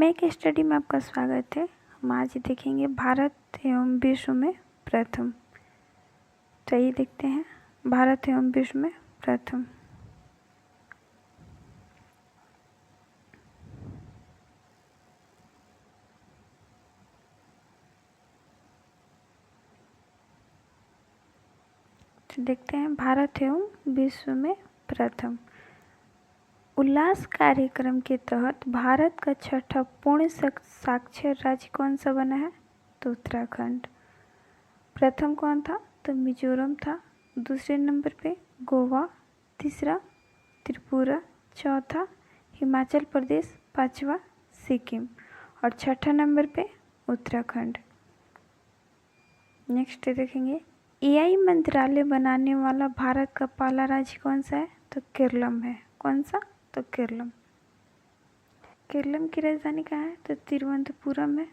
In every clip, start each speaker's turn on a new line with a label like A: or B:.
A: नए के स्टडी में आपका स्वागत है। हम आज देखेंगे भारत एवं विश्व में प्रथम। तो ये देखते हैं भारत एवं विश्व में प्रथम। तो देखते हैं भारत एवं विश्व में प्रथम। उल्लास कार्यक्रम के तहत भारत का छठा पूर्ण साक्षर राज्य कौन सा बना है? तो उत्तराखंड। प्रथम कौन था? तो मिजोरम था। दूसरे नंबर पे गोवा, तीसरा त्रिपुरा, चौथा हिमाचल प्रदेश, पांचवा सिक्किम और छठा नंबर पे उत्तराखंड। नेक्स्ट देखेंगे एआई मंत्रालय बनाने वाला भारत का पहला राज्य कौन सा है? तो केरलम है। कौन सा? तो केरलम। केरलम की राजधानी कहाँ है? तो तिरुवनंतपुरम है।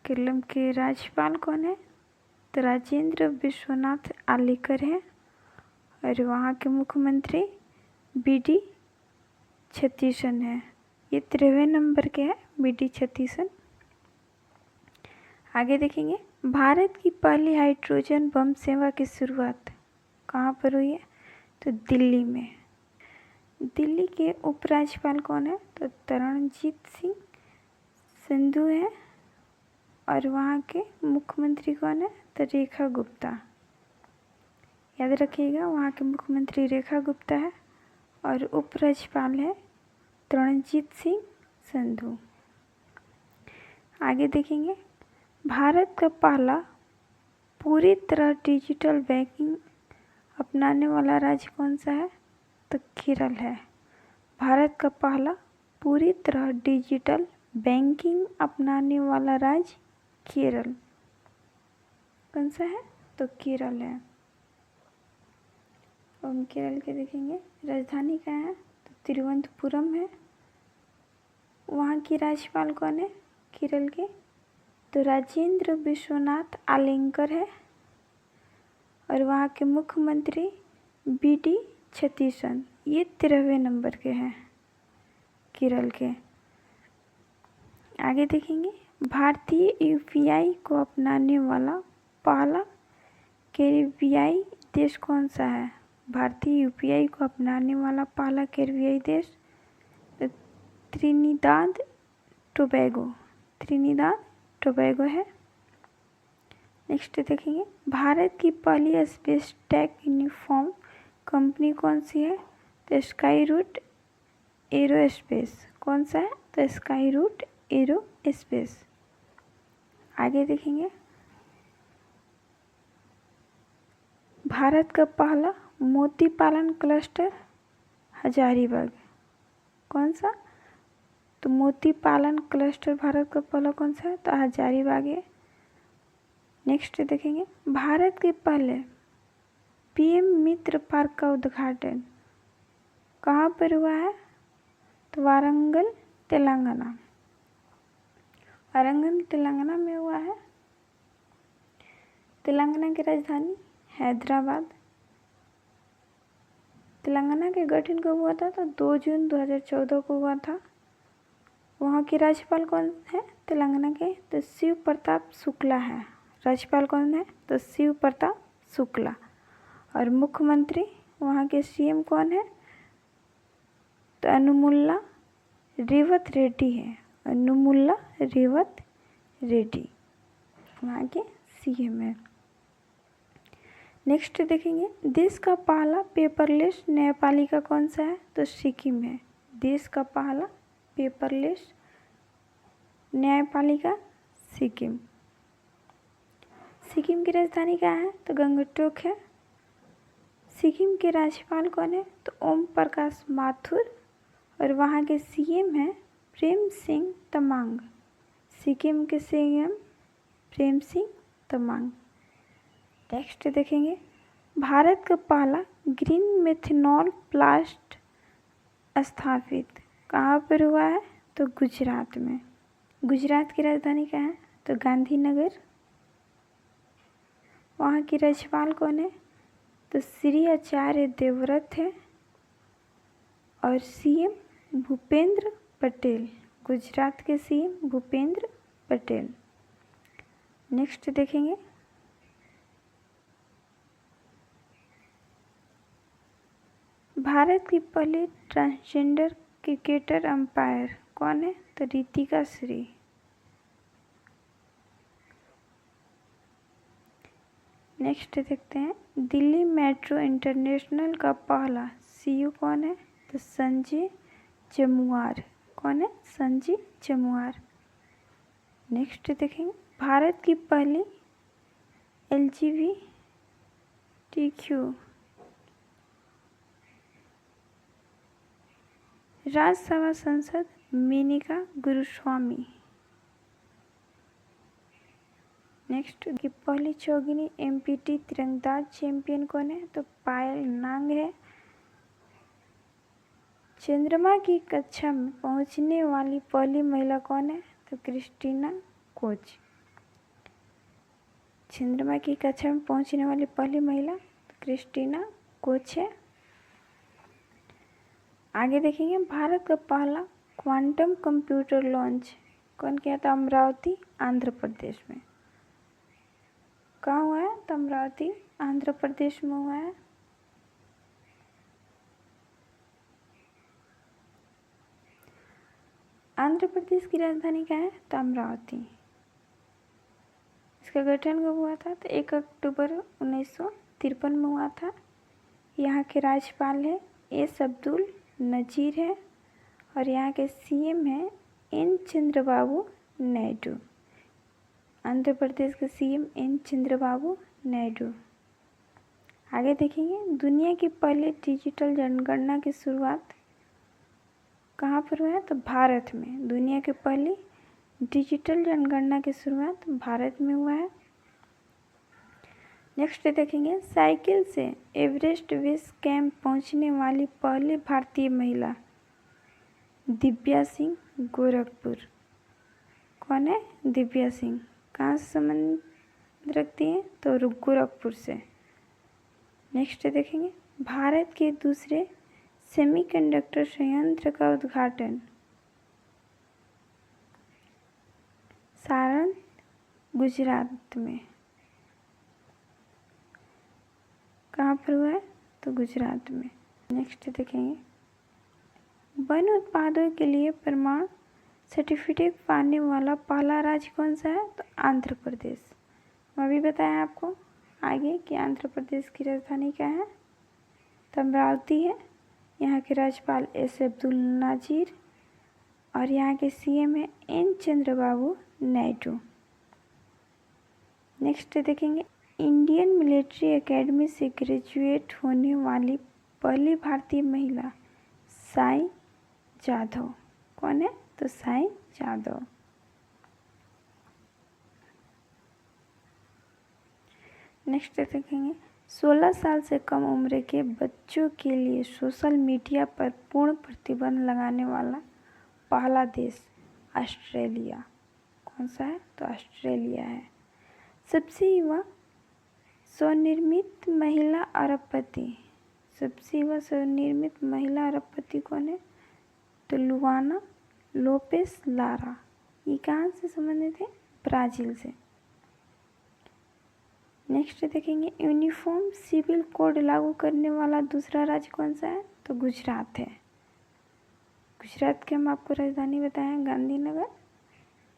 A: केरलम के राज्यपाल कौन है? तो राजेंद्र विश्वनाथ आलेकर हैं और वहाँ के मुख्यमंत्री बीडी सतीशन है। ये 13वें नंबर के हैं बीडी सतीशन। आगे देखेंगे भारत की पहली हाइड्रोजन बम सेवा की शुरुआत कहाँ पर हुई है? तो दिल्ली में। दिल्ली के उपराज्यपाल कौन है? तो तरणजीत सिंह संधू है और वहाँ के मुख्यमंत्री कौन है? तो रेखा गुप्ता। याद रखिएगा वहाँ के मुख्यमंत्री रेखा गुप्ता है और उपराज्यपाल है तरणजीत सिंह संधू। आगे देखेंगे भारत का पहला पूरी तरह डिजिटल बैंकिंग अपनाने वाला राज्य कौन सा है? तो केरल है। भारत का पहला पूरी तरह डिजिटल बैंकिंग अपनाने वाला राज्य केरल। कौन सा है? तो केरल है। हम केरल के देखेंगे राजधानी कहाँ है? तो तिरुवनंतपुरम है। वहाँ की राज्यपाल कौन है केरल के? तो राजेंद्र विश्वनाथ आलेकर है और वहाँ के मुख्यमंत्री बीडी सतीशन। ये 13वें नंबर के हैं केरल के। आगे देखेंगे भारतीय यूपीआई को अपनाने वाला पहला कैरिबियाई देश कौन सा है? भारतीय यूपीआई को अपनाने वाला पहला कैरिबियाई देश त्रिनिदाद टोबैगो है। नेक्स्ट देखेंगे भारत की पहली स्पेस टेक यूनिफॉर्म कंपनी कौन सी है? तो स्काई रूट एरोस्पेस। कौन सा है? तो स्काई रूट एरोस्पेस। आगे देखेंगे भारत का पहला मोती पालन क्लस्टर हजारीबाग। कौन सा? तो मोती पालन क्लस्टर भारत का पहला कौन सा है? तो हजारीबाग है। नेक्स्ट देखेंगे भारत के पहले पीएम मित्र पार्क का उद्घाटन कहाँ पर हुआ है? तो वारंगल तेलंगाना। वारंगल तेलंगाना में हुआ है। तेलंगाना की राजधानी हैदराबाद। तेलंगाना के गठन कब हुआ था? तो 2 जून 2014 को हुआ था। वहाँ के राज्यपाल कौन है तेलंगाना के? तो शिव प्रताप शुक्ला है। राज्यपाल कौन है? तो शिव प्रताप शुक्ला। और मुख्यमंत्री वहाँ के सीएम कौन है? तो अनुमुल्ला रेवत रेड्डी है। अनुमुल्ला रेवत रेड्डी वहाँ के सीएम है। नेक्स्ट देखेंगे देश का पहला पेपरलेस न्यायपालिका कौन सा है? तो सिक्किम है। देश का पहला पेपरलेस न्यायपालिका सिक्किम। सिक्किम की राजधानी क्या है? तो गंगटोक है। सिक्किम के राज्यपाल कौन है? तो ओम प्रकाश माथुर और वहाँ के सीएम हैं प्रेम सिंह तमांग। सिक्किम के सीएम प्रेम सिंह तमांग। नेक्स्ट देखेंगे भारत का पहला ग्रीन मेथनॉल प्लांट स्थापित कहाँ पर हुआ है? तो गुजरात में। गुजरात की राजधानी क्या है? तो गांधीनगर। वहाँ की राज्यपाल कौन है? तो श्री आचार्य देवव्रत है और सीएम भूपेंद्र पटेल। गुजरात के सीएम भूपेंद्र पटेल। नेक्स्ट देखेंगे, भारत की पहली ट्रांसजेंडर क्रिकेटर अंपायर कौन है? तो रितिका श्री। नेक्स्ट देखते हैं, दिल्ली मेट्रो इंटरनेशनल का पहला सीईओ कौन है? तो संजय जमुआर। कौन है? संजय जमुआर। नेक्स्ट देखेंगे, भारत की पहली LGBTQ राज्यसभा सांसद मेनका गुरुस्वामी। नेक्स्ट की पहली चौगिनी MPT तिरंदाज चैंपियन कौन है? तो पायल नांग है। चंद्रमा की कक्षा में पहुंचने वाली पहली महिला कौन है? तो क्रिस्टीना कोच। चंद्रमा की कक्षा में पहुंचने वाली पहली महिला तो क्रिस्टीना कोच है। आगे देखेंगे, भारत का पहला क्वांटम कंप्यूटर लॉन्च कौन किया था? अमरावती आंध्र प्रदेश में। कहाँ हुआ है? तो अमरावती आंध्र प्रदेश में हुआ है। आंध्र प्रदेश की राजधानी क्या है? तो अमरावती। इसका गठन कब हुआ था? तो 1 अक्टूबर 1953 में हुआ था। यहाँ के राज्यपाल है एस अब्दुल नजीर है और यहाँ के सीएम है एन चंद्रबाबू नायडू। आंध्र प्रदेश के सीएम एन चंद्रबाबू नायडू। आगे देखेंगे, दुनिया की पहले डिजिटल जनगणना की शुरुआत कहाँ पर हुआ है? तो भारत में। दुनिया की पहली डिजिटल जनगणना की शुरुआत भारत में हुआ है। नेक्स्ट देखेंगे, साइकिल से एवरेस्ट बेस कैंप पहुंचने वाली पहली भारतीय महिला दिव्या सिंह गोरखपुर। कौन है? दिव्या सिंह। कहाँ से संबंध रखती है? तो गोरखपुर से। नेक्स्ट देखेंगे, भारत के दूसरे सेमीकंडक्टर संयंत्र का उद्घाटन सारण गुजरात में। कहाँ पर हुआ है? तो गुजरात में। नेक्स्ट देखेंगे, वन उत्पादों के लिए प्रमाण सर्टिफिकेट पाने वाला पहला राज्य कौन सा है? तो आंध्र प्रदेश। मैं अभी बताया आपको आगे कि आंध्र प्रदेश की राजधानी क्या है? तो अमरावती है। यहाँ के राज्यपाल एस अब्दुल नजीर और यहाँ के सीएम है एन चंद्रबाबू नायडू। नेक्स्ट देखेंगे, इंडियन मिलिट्री एकेडमी से ग्रेजुएट होने वाली पहली भारतीय महिला साई जाधव। कौन है? तो साई जाधव। नेक्स्ट देखेंगे, 16 साल से कम उम्र के बच्चों के लिए सोशल मीडिया पर पूर्ण प्रतिबंध लगाने वाला पहला देश ऑस्ट्रेलिया। कौन सा है? तो ऑस्ट्रेलिया है। सबसे युवा स्वनिर्मित महिला अरबपति। सबसे युवा स्वनिर्मित महिला अरबपति कौन है? तो लुआना लोपेस लारा। ये कहाँ से संबंधित है? ब्राज़ील से। नेक्स्ट देखेंगे, यूनिफॉर्म सिविल कोड लागू करने वाला दूसरा राज्य कौन सा है? तो गुजरात है। गुजरात के हम आपको राजधानी बताएं गांधीनगर।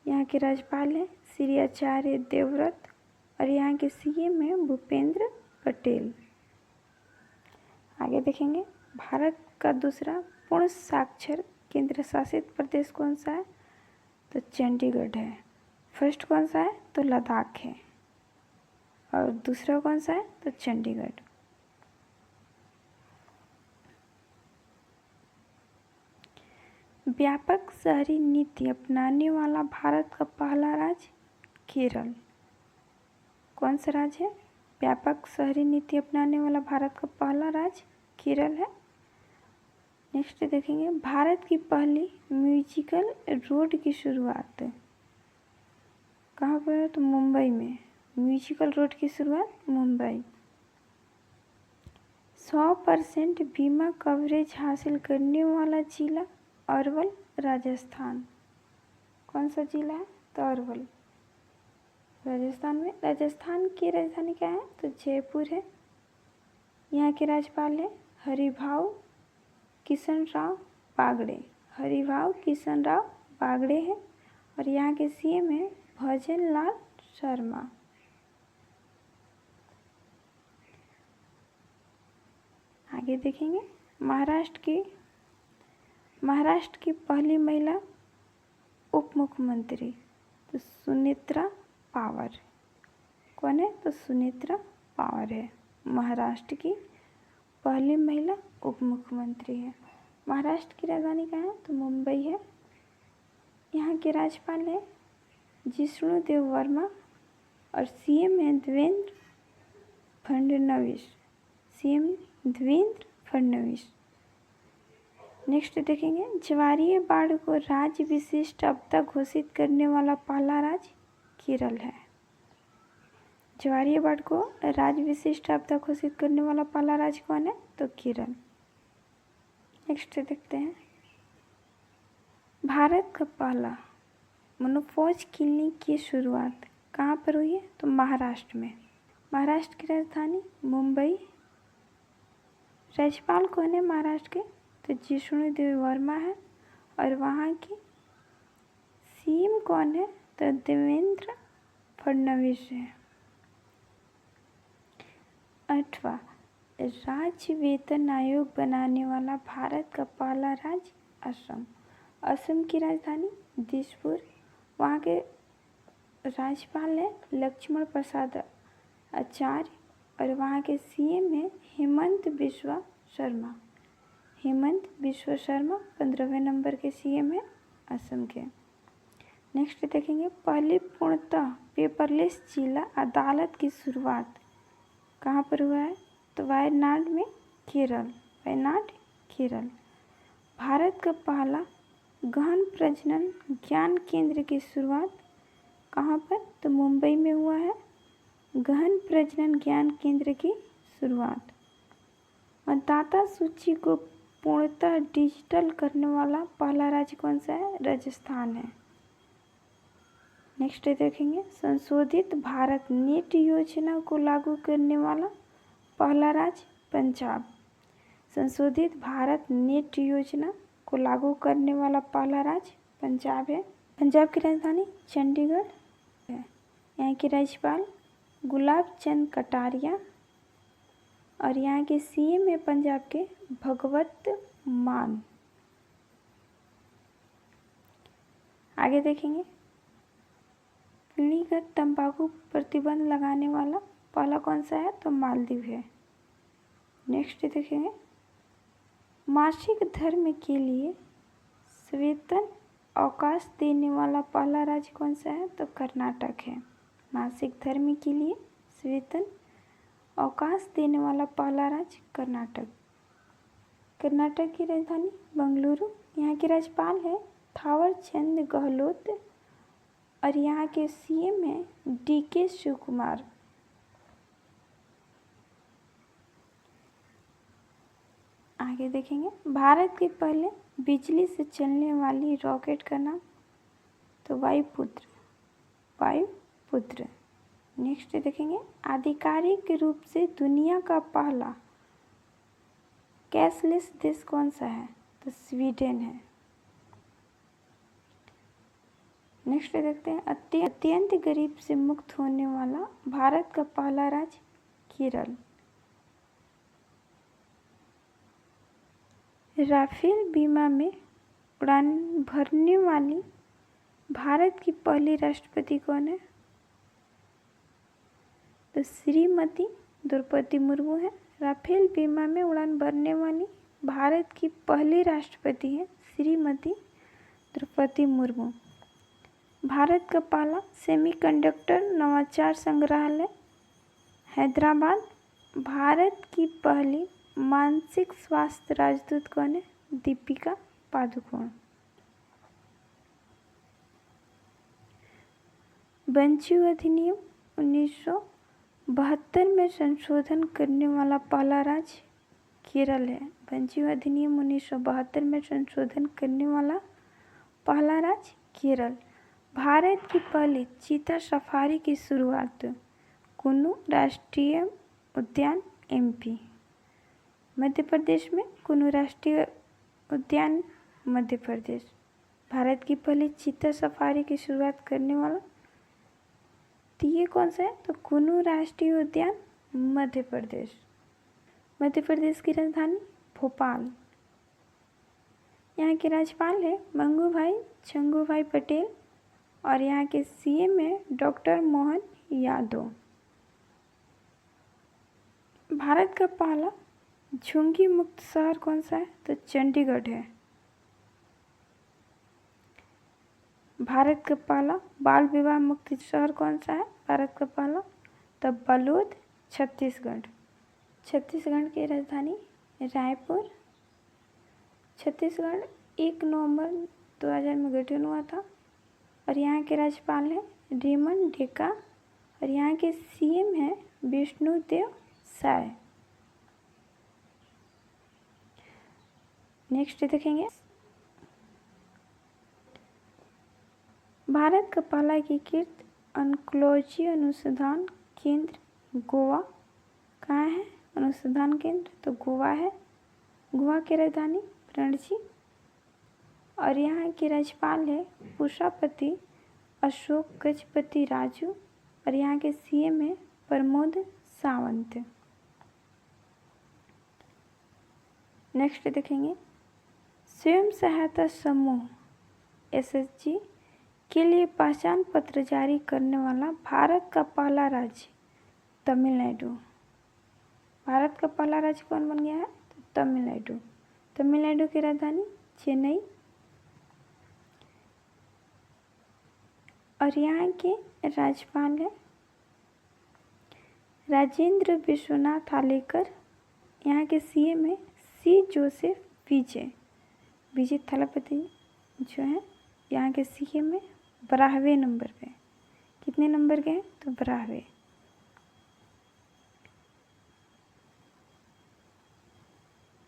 A: यहाँ के राज्यपाल हैं श्री आचार्य देवव्रत और यहाँ के सीएम हैं भूपेंद्र पटेल। आगे देखेंगे, भारत का दूसरा पूर्ण साक्षर केंद्र शासित प्रदेश कौन सा है? तो चंडीगढ़ है। फर्स्ट कौन सा है? तो लद्दाख है और दूसरा कौन सा है? तो चंडीगढ़। व्यापक शहरी नीति अपनाने वाला भारत का पहला राज्य केरल। कौन सा राज्य है? व्यापक शहरी नीति अपनाने वाला भारत का पहला राज्य केरल है। नेक्स्ट देखेंगे, भारत की पहली म्यूजिकल रोड की शुरुआत कहाँ पर है? तो मुंबई में। म्यूजिकल रोड की शुरुआत मुंबई। 100% बीमा कवरेज हासिल करने वाला जिला अरवल राजस्थान। कौन सा जिला है? तो अरवल, राजस्थान में। राजस्थान की राजधानी क्या है? तो जयपुर है। यहाँ के राज्यपाल है हरिभाऊ किशनराव बागड़े। हरिभाऊ किशनराव बागड़े है। और यहाँ के सीएम है भजन लाल शर्मा। आगे देखेंगे महाराष्ट्र की पहली महिला उप मुख्यमंत्री तो सुनेत्रा पावर। कौन है? तो सुनेत्रा पावर है, महाराष्ट्र की पहली महिला उप मुख्यमंत्री है। महाराष्ट्र की राजधानी कहाँ है? तो मुंबई है। यहाँ के राज्यपाल है जिष्णुदेव वर्मा और सीएम है देवेंद्र फडणवीस। नेक्स्ट देखेंगे ज्वारीय बाढ़ को राज्य विशिष्ट आपदा घोषित करने वाला पहला राज्य केरल है। ज्वारीय बाढ़ को राज्य विशिष्ट आपदा घोषित करने वाला पहला राज्य कौन है? तो केरल। नेक्स्ट देखते हैं भारत का पहला मोनोफॉज क्लिनिक की शुरुआत कहाँ पर हुई है? तो महाराष्ट्र में। महाराष्ट्र की राजधानी मुंबई। राज्यपाल कौन है महाराष्ट्र के? तो जिष्णुदेव वर्मा है। और वहाँ की सीएम कौन है? तो देवेंद्र फडणवीस है। 8वां राज्य वेतन आयोग बनाने वाला भारत का पहला राज्य असम। असम की राजधानी दिसपुर। वहाँ के राज्यपाल है लक्ष्मण प्रसाद आचार्य। और वहाँ के सीएम है हेमंत बिस्वा शर्मा। 15वें नंबर के सीएम है असम के। नेक्स्ट देखेंगे पहली पूर्णतः पेपरलेस जिला अदालत की शुरुआत कहाँ पर हुआ है? तो वायनाड में, केरल। भारत का पहला गहन प्रजनन ज्ञान केंद्र की शुरुआत कहाँ पर? तो मुंबई में हुआ है गहन प्रजनन ज्ञान केंद्र की शुरुआत। मतदाता सूची को पूर्णतः डिजिटल करने वाला पहला राज्य कौन सा है? राजस्थान है। नेक्स्ट देखेंगे संशोधित भारत नेट योजना को लागू करने वाला पहला राज्य पंजाब। संशोधित भारत नेट योजना को लागू करने वाला पहला राज्य पंजाब है। पंजाब की राजधानी चंडीगढ़ है। यहाँ के राज्यपाल गुलाब चंद कटारिया। और यहाँ के सीएम है पंजाब के भगवत मान। आगे देखेंगे पीढ़ीगत तंबाकू प्रतिबंध लगाने वाला पहला कौन सा है? तो मालदीव है। नेक्स्ट देखेंगे मासिक धर्म के लिए सवेतन अवकाश देने वाला पहला राज्य कौन सा है? तो कर्नाटक है। मासिक धर्म के लिए सवेतन अवकाश देने वाला पहला राज्य कर्नाटक। कर्नाटक की राजधानी बेंगलुरु। यहाँ के राज्यपाल है थावर चंद गहलोत। और यहाँ के सीएम है डीके शिवकुमार। आगे देखेंगे भारत के पहले बिजली से चलने वाली रॉकेट का नाम तो वायुपुत्र। नेक्स्ट देखेंगे आधिकारिक रूप से दुनिया का पहला कैशलेस देश कौन सा है? तो स्वीडन है। नेक्स्ट देखते हैं अत्यंत गरीब से मुक्त होने वाला भारत का पहला राज्य केरल। राफेल बीमा में उड़ान भरने वाली भारत की पहली राष्ट्रपति कौन है? तो श्रीमती द्रौपदी मुर्मू है। राफेल बीमा में उड़ान भरने वाली भारत की पहली राष्ट्रपति है श्रीमती द्रौपदी मुर्मू। भारत का पहला सेमीकंडक्टर नवाचार संग्रहालय हैदराबाद। भारत की पहली मानसिक स्वास्थ्य राजदूत कौन है? दीपिका पादुकोण। वन्यजीव अधिनियम 1972 में संशोधन करने वाला पहला राज्य केरल है। वन्यजीव अधिनियम 1972 में संशोधन करने वाला पहला राज्य केरल। भारत की पहली चीता सफारी की शुरुआत कुन्नू राष्ट्रीय उद्यान एमपी। मध्य प्रदेश में कुन्नू राष्ट्रीय उद्यान मध्य प्रदेश। भारत की पहली चीता सफारी की शुरुआत करने वाला तो ये कौन सा है, तो कुन्नू राष्ट्रीय उद्यान मध्य प्रदेश। मध्य प्रदेश की राजधानी भोपाल। यहाँ के राज्यपाल है मंगूभाई चंगूभाई पटेल और यहाँ के सीएम है डॉक्टर मोहन यादव। भारत का पहला झुंगी मुक्त शहर कौन सा है, तो चंडीगढ़ है। भारत का पहला बाल विवाह मुक्त शहर कौन सा है, भारत का पहला, तो बलौद छत्तीसगढ़। छत्तीसगढ़ की राजधानी रायपुर। छत्तीसगढ़ 1 नवंबर 2000 में गठन हुआ था और यहाँ के राज्यपाल हैं रेमन डेका और यहाँ के सीएम हैं विष्णुदेव साय। नेक्स्ट देखेंगे भारत का पहला एकीकृत ऑन्कोलॉजी अनुसंधान केंद्र गोवा कहाँ है, अनुसंधान केंद्र तो गोवा है। गोवा की राजधानी पणजी और यहाँ के राज्यपाल है पुष्पापति अशोक गजपति राजू और यहाँ के सीएम है प्रमोद सावंत। नेक्स्ट देखेंगे स्वयं सहायता समूह एसएचजी के लिए पहचान पत्र जारी करने वाला भारत का पहला राज्य तमिलनाडु। भारत का पहला राज्य कौन बन गया है, तो तमिलनाडु। तमिलनाडु की राजधानी चेन्नई और यहाँ के राज्यपाल हैं राजेंद्र विश्वनाथ आलेकर। यहाँ के सीएम है सी जोसेफ विजय। विजय थलापति जो है यहाँ के सीएम है 12वें नंबर पे। कितने नंबर के हैं, तो 12वें।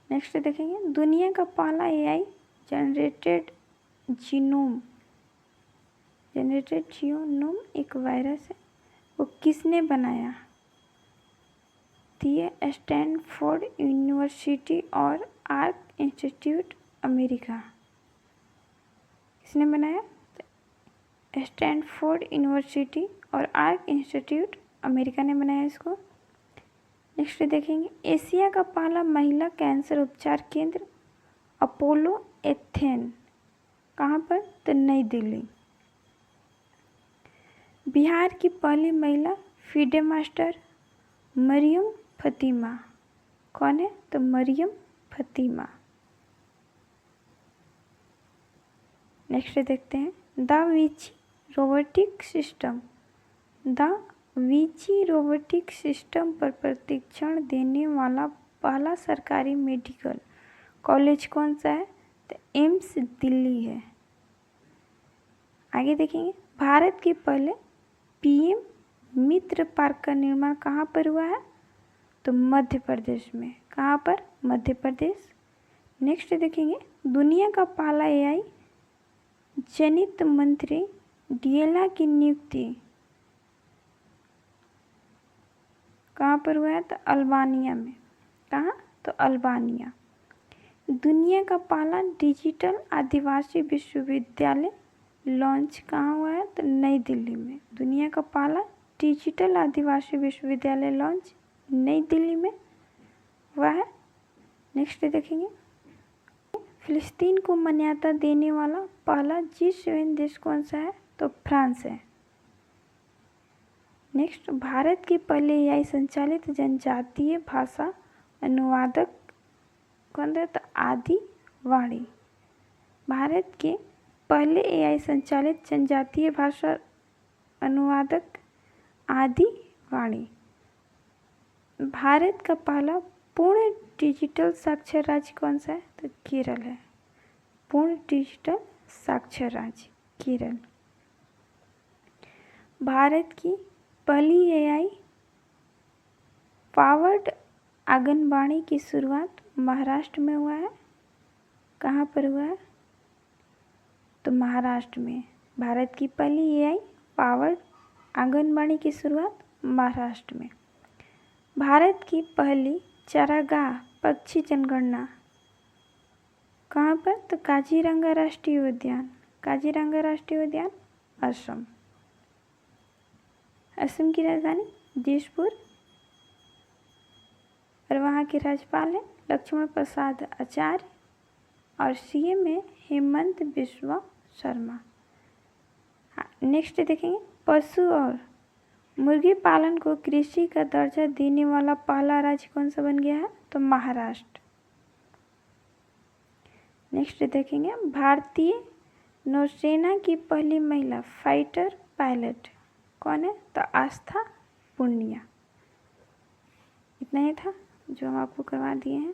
A: नेक्स्ट देखेंगे दुनिया का पहला एआई जनरेटेड जीनोम एक वायरस है, वो किसने बनाया, तो ये स्टैनफोर्ड यूनिवर्सिटी और आर्क इंस्टीट्यूट अमेरिका। किसने बनाया, तो स्टैनफोर्ड यूनिवर्सिटी और आर्क इंस्टीट्यूट अमेरिका ने बनाया इसको। नेक्स्ट देखेंगे एशिया का पहला महिला कैंसर उपचार केंद्र अपोलो एथेन कहाँ पर, तो नई दिल्ली। बिहार की पहली महिला फीडे मास्टर मरियम फतीमा कौन है, तो मरियम फतीमा। नेक्स्ट देखते हैं द विची रोबोटिक सिस्टम पर प्रशिक्षण देने वाला पहला सरकारी मेडिकल कॉलेज कौन सा है, तो एम्स दिल्ली है। आगे देखेंगे भारत के पहले पीएम मित्र पार्क का निर्माण कहाँ पर हुआ है, तो मध्य प्रदेश में। कहाँ पर, मध्य प्रदेश। नेक्स्ट देखेंगे दुनिया का पहला एआई जनित मंत्री डिएला की नियुक्ति कहाँ पर हुआ है, तो अल्बानिया में। कहाँ, तो अल्बानिया। दुनिया का पहला डिजिटल आदिवासी विश्वविद्यालय लॉन्च कहाँ हुआ है, तो नई दिल्ली में। दुनिया का पहला डिजिटल आदिवासी विश्वविद्यालय लॉन्च नई दिल्ली में हुआ है। नेक्स्ट देखेंगे फिलिस्तीन को मान्यता देने वाला पहला G7 देश कौन सा है, तो फ्रांस है। नेक्स्ट भारत के पहले एआई संचालित जनजातीय भाषा अनुवादक कौन है, तो आदि वाणी। भारत के पहले एआई संचालित जनजातीय भाषा अनुवादक आदि वाणी। भारत का पहला पूर्ण डिजिटल साक्षर राज्य कौन सा है, तो केरल है। पूर्ण डिजिटल साक्षर राज्य केरल। भारत की पहली एआई पावर्ड आंगनबाड़ी की शुरुआत महाराष्ट्र में हुआ है। कहाँ पर हुआ है, तो महाराष्ट्र में। भारत की पहली एआई पावर्ड आंगनबाड़ी की शुरुआत महाराष्ट्र में। भारत की पहली चारागाह पक्षी जनगणना कहाँ पर? तो काजीरंगा राष्ट्रीय उद्यान। काजीरंगा राष्ट्रीय उद्यान असम। असम की राजधानी दिसपुर और वहाँ के राज्यपाल हैं लक्ष्मण प्रसाद आचार्य और सीएम है हेमंत बिस्वा शर्मा। नेक्स्ट देखेंगे, पशु और मुर्गी पालन को कृषि का दर्जा देने वाला पहला राज्य कौन सा बन गया है? तो महाराष्ट्र। नेक्स्ट देखेंगे, भारतीय नौसेना की पहली महिला फाइटर पायलट कौन है? तो आस्था पुनिया। इतना ही था जो हम आपको करवा दिए हैं,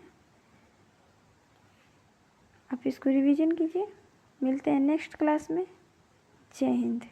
A: आप इसको रिवीजन कीजिए। मिलते हैं नेक्स्ट क्लास में। जय हिंद।